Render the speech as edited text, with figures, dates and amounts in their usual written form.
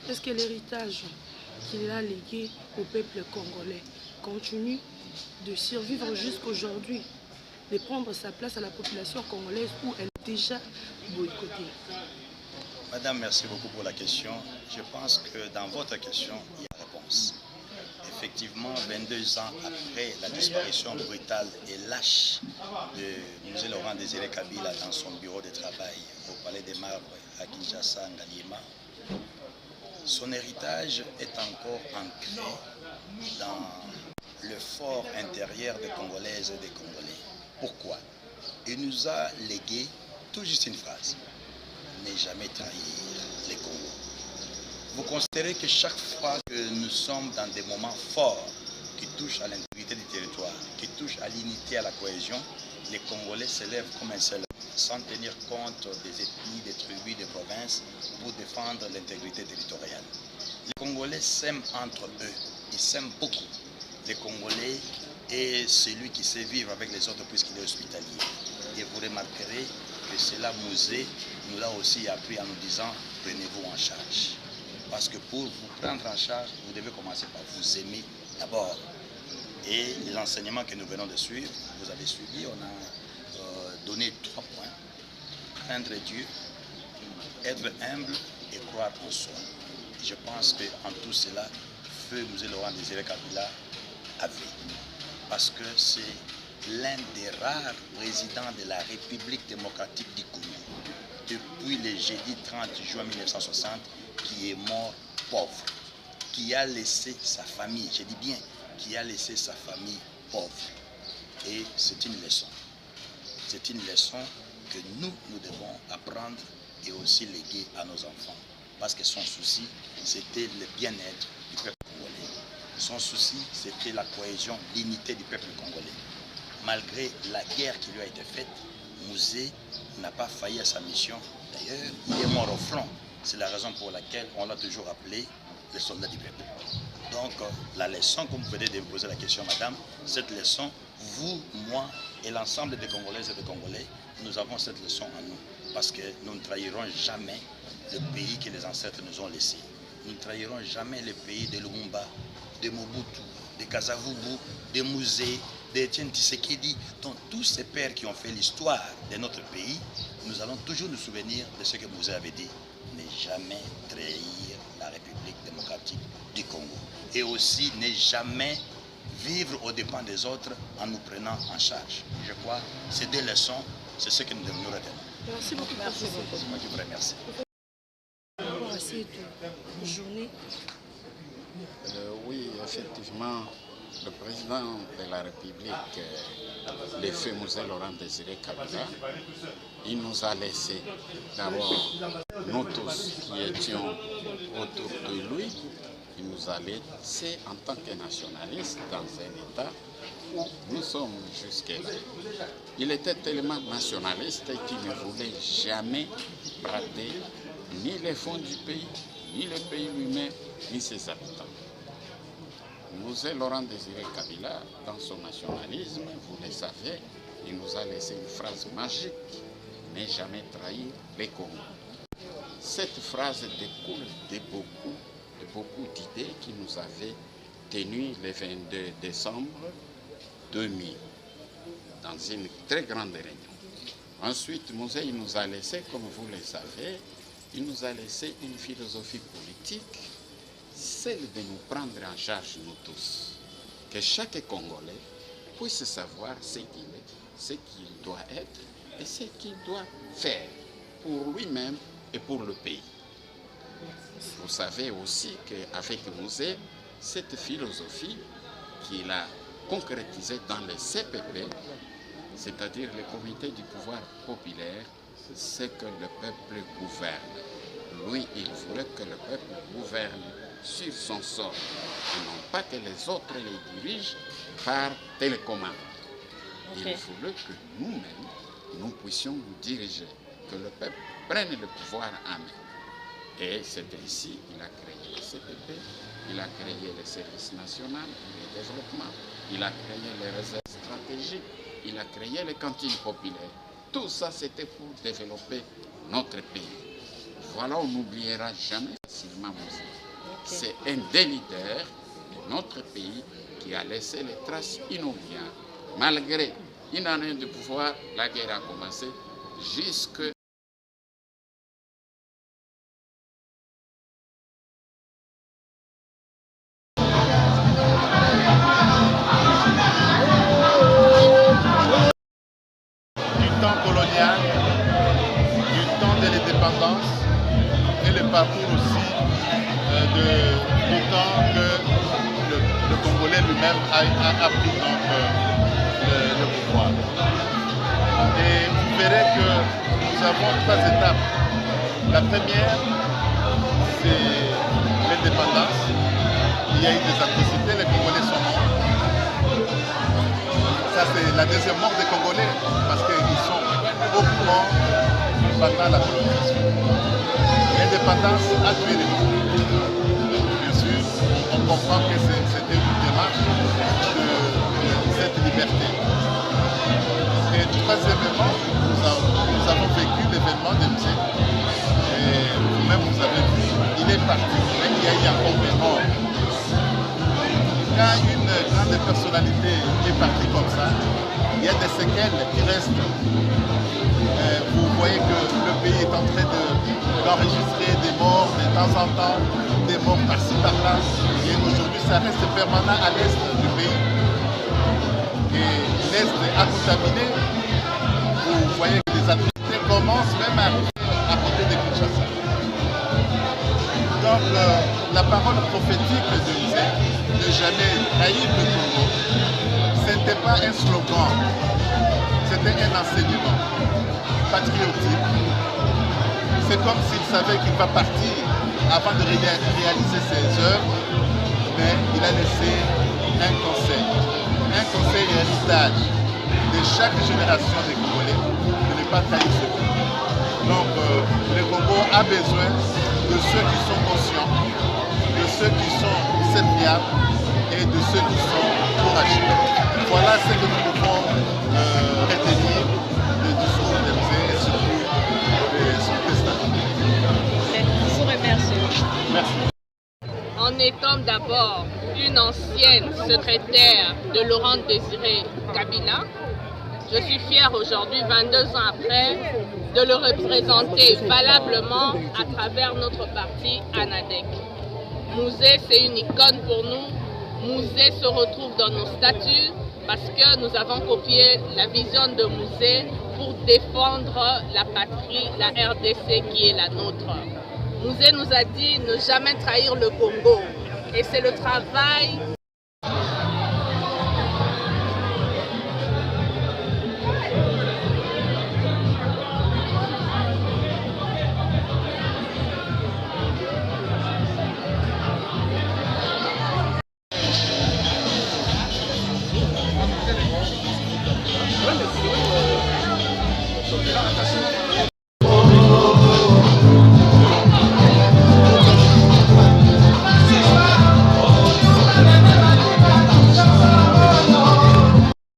Est-ce que l'héritage qu'il a légué au peuple congolais continue de survivre jusqu'aujourd'hui, de prendre sa place à la population congolaise où elle est déjà boycottée? Madame, merci beaucoup pour la question. Je pense que dans votre question, il y a réponse. Effectivement, 22 ans après la disparition brutale et lâche de Musée Laurent Désiré Kabila dans son bureau de travail au Palais des Marbres à Kinshasa, Ngaliema, son héritage est encore ancré dans le fort intérieur des Congolaises et des Congolais. Pourquoi? Il nous a légué tout juste une phrase: ne jamais trahir les Congos. Vous considérez que chaque fois que nous sommes dans des moments forts qui touchent à l'intégrité du territoire, qui touchent à l'unité, à la cohésion, les Congolais s'élèvent comme un seul homme, sans tenir compte des ethnies, des tribus, des provinces, pour défendre l'intégrité territoriale. Les Congolais s'aiment entre eux, ils s'aiment beaucoup. Les Congolais est celui qui sait vivre avec les autres puisqu'il est hospitalier. Et vous remarquerez que cela Musée nous l'a aussi appris en nous disant: prenez-vous en charge. Parce que pour vous prendre en charge, vous devez commencer par vous aimer d'abord. Et l'enseignement que nous venons de suivre, vous avez suivi, on a donné 3 points. Craindre Dieu, être humble et croire en soi. Et je pense qu'en tout cela, Feu Musée Laurent Désiré Kabila avait. Parce que c'est l'un des rares présidents de la République démocratique du Congo, depuis le jeudi 30 juin 1960, qui est mort pauvre, qui a laissé sa famille, je dis bien, qui a laissé sa famille pauvre. Et c'est une leçon. C'est une leçon que nous devons apprendre et aussi léguer à nos enfants. Parce que son souci, c'était le bien-être du peuple congolais. Son souci, c'était la cohésion, l'unité du peuple congolais. Malgré la guerre qui lui a été faite, Musée n'a pas failli à sa mission. D'ailleurs, il est mort au front. C'est la raison pour laquelle on l'a toujours appelé le soldat du peuple. Donc, la leçon, comme vous venez de me poser la question, madame, cette leçon, vous, moi et l'ensemble des Congolaises et des Congolais, nous avons cette leçon en nous. Parce que nous ne trahirons jamais le pays que les ancêtres nous ont laissé. Nous ne trahirons jamais le pays de Lumumba, de Mobutu, de Kasavubu, de Musée, d'Etienne Tshisekedi, dont tous ces pères qui ont fait l'histoire de notre pays. Nous allons toujours nous souvenir de ce que Musée avait dit: ne jamais trahir la République démocratique du Congo. Et aussi ne jamais vivre aux dépens des autres en nous prenant en charge. Je crois que ces 2 leçons, c'est ce que nous devons nous retenir. Merci beaucoup. Merci beaucoup. Moi qui vous remercie. Pour cette journée. Oui, effectivement, le président de la République, le feu Musée Laurent Désiré Kabila, il nous a laissé d'abord, nous tous qui étions autour de lui, il nous a laissé en tant que nationalistes dans un État où nous sommes jusque-là. Il était tellement nationaliste qu'il ne voulait jamais rater ni les fonds du pays, ni le pays lui-même, ni ses habitants. Musée Laurent Désiré Kabila, dans son nationalisme, vous le savez, il nous a laissé une phrase magique: ne jamais trahir les Congos. Cette phrase découle de beaucoup d'idées qui nous avaient tenues le 22 décembre 2000, dans une très grande réunion. Ensuite, Musée nous a laissé, comme vous le savez, il nous a laissé une philosophie politique, celle de nous prendre en charge nous tous. Que chaque Congolais puisse savoir ce qu'il est, ce qu'il doit être et ce qu'il doit faire pour lui-même et pour le pays. Vous savez aussi qu'avec Musée, cette philosophie qu'il a concrétisée dans le CPP, c'est-à-dire le Comité du pouvoir populaire, c'est que le peuple gouverne. Lui, il voulait que le peuple gouverne sur son sort. et non pas que les autres les dirigent par télécommande. Il voulait que nous-mêmes, nous puissions nous diriger, que le peuple prenne le pouvoir en main. Et c'est ainsi qu'il a créé le CPP, il a créé le service national de développement, il a créé les réserves stratégiques, il a créé les cantines populaires. Tout ça, c'était pour développer notre pays. Voilà, on n'oubliera jamais facilement Mouzé. C'est un des leaders de notre pays qui a laissé les traces inoubliables. Malgré une année de pouvoir, la guerre a commencé jusque colonial, du temps de l'indépendance et le parcours aussi du temps que le Congolais lui-même a pris donc, le pouvoir. Et vous verrez que nous avons 3 étapes. La première, c'est l'indépendance. Il y a eu des atrocités, les Congolais sont morts. Ça, c'est la deuxième mort des Congolais, parce qu'ils sont beaucoup morts pendant la colonisation. L'indépendance a tué les Congolais. Bien sûr, on comprend que c'était une démarche de cette liberté. Et troisièmement, nous avons vécu l'événement de Mouzé. Et vous-même, vous avez vu, il est parti, mais il y a eu encore des morts. Quand une grande personnalité est partie comme ça, il y a des séquelles qui restent. Vous voyez que le pays est en train d'enregistrer des morts de temps en temps, des morts par-ci par-là. Et aujourd'hui, ça reste permanent à l'est du pays. Et l'est a contaminé. Vous voyez que les atrocités commencent même à arriver à côté de Kinshasa. Donc, la parole prophétique de Mouzé, ne jamais trahir le Congo, ce n'était pas un slogan, c'était un enseignement patriotique. C'est comme s'il savait qu'il va partir avant de réaliser ses œuvres, mais il a laissé un conseil héritage de chaque génération des Congolais de ne pas trahir ce pays. Donc, le Congo a besoin de ceux qui sont conscients, de ceux qui sont serviables et de ceux qui sont courageux. Voilà ce que nous pouvons retenir du discours de Mouzé et surtout de son testament. Je vous remercie. Merci. En étant d'abord une ancienne secrétaire de Laurent Désiré Kabila, je suis fière aujourd'hui, 22 ans après, de le représenter valablement à travers notre parti ANADEC. Mouzé, c'est une icône pour nous. Mouzé se retrouve dans nos statuts parce que nous avons copié la vision de Mouzé pour défendre la patrie, la RDC qui est la nôtre. Mouzé nous a dit ne jamais trahir le Congo. Et c'est le travail